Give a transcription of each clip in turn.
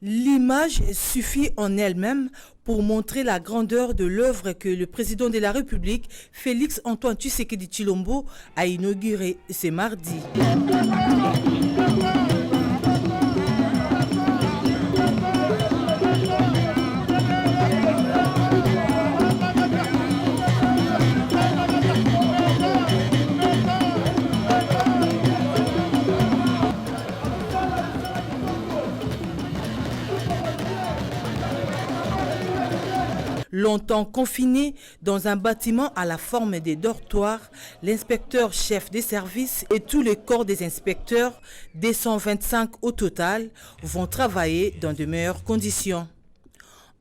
L'image suffit en elle-même pour montrer la grandeur de l'œuvre que le président de la République, Félix Antoine Tshisekedi Tshilombo, a inaugurée ce mardi. Longtemps confiné dans un bâtiment à la forme des dortoirs, l'inspecteur chef des services et tous les corps des inspecteurs, 225 au total, vont travailler dans de meilleures conditions.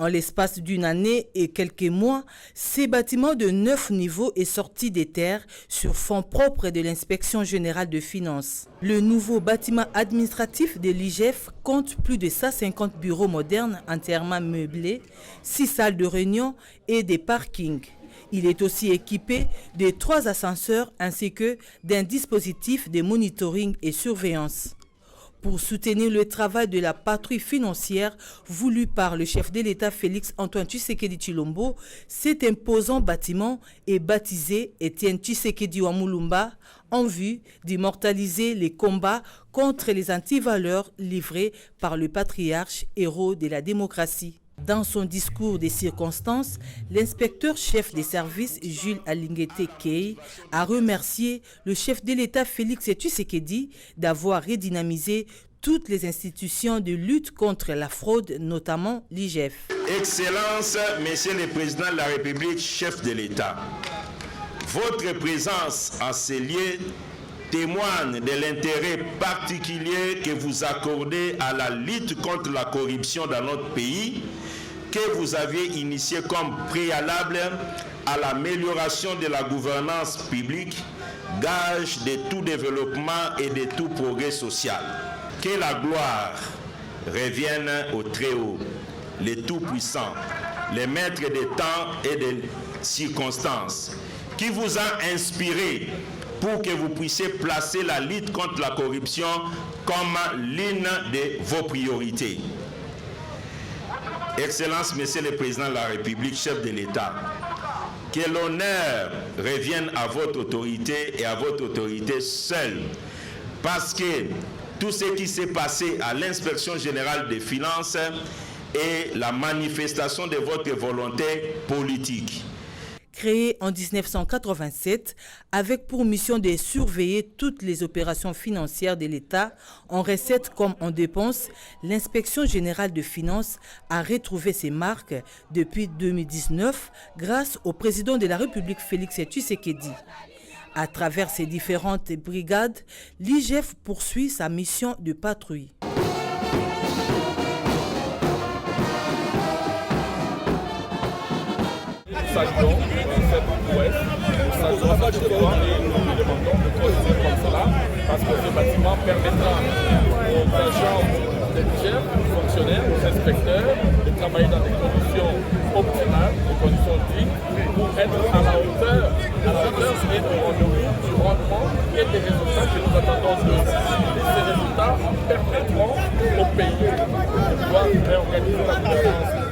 En l'espace d'une année et quelques mois, ces bâtiments de 9 niveaux est sorti des terres sur fonds propres de l'Inspection générale de finances. Le nouveau bâtiment administratif de l'IGF compte plus de 150 bureaux modernes entièrement meublés, 6 salles de réunion et des parkings. Il est aussi équipé de 3 ascenseurs ainsi que d'un dispositif de monitoring et surveillance. Pour soutenir le travail de la patrouille financière voulue par le chef de l'État Félix Antoine Tshisekedi Tshilombo, cet imposant bâtiment est baptisé Étienne Tshisekedi Wamulumba en vue d'immortaliser les combats contre les antivaleurs livrés par le patriarche héros de la démocratie. Dans son discours des circonstances, l'inspecteur chef des services Jules Alingete Kei a remercié le chef de l'État Félix Tshisekedi d'avoir redynamisé toutes les institutions de lutte contre la fraude, notamment l'IGF. Excellence, Monsieur le Président de la République, chef de l'État, votre présence en ces lieux témoigne de l'intérêt particulier que vous accordez à la lutte contre la corruption dans notre pays, que vous aviez initié comme préalable à l'amélioration de la gouvernance publique, gage de tout développement et de tout progrès social. Que la gloire revienne au Très-Haut, le Tout-Puissant, le Maître des temps et des circonstances, qui vous a inspiré pour que vous puissiez placer la lutte contre la corruption comme l'une de vos priorités. Excellence, Monsieur le Président de la République, chef de l'État, que l'honneur revienne à votre autorité et à votre autorité seule, parce que tout ce qui s'est passé à l'Inspection générale des finances est la manifestation de votre volonté politique. Créé en 1987 avec pour mission de surveiller toutes les opérations financières de l'État en recettes comme en dépenses, l'Inspection générale de finances a retrouvé ses marques depuis 2019 grâce au président de la République Félix Tshisekedi. À travers ses différentes brigades, l'IGF poursuit sa mission de patrouille. Saluons cette prouesse, nous saluons cette victoire et nous demandons de continuer comme cela parce que ce bâtiment permettra aux agents de l'IGF, aux fonctionnaires, aux inspecteurs de travailler dans des conditions optimales, des conditions dignes pour être à la hauteur et au rendez-vous du rendement et des résultats que nous attendons d'eux. Et ces résultats permettront au pays de pouvoir réorganiser la gouvernance financière.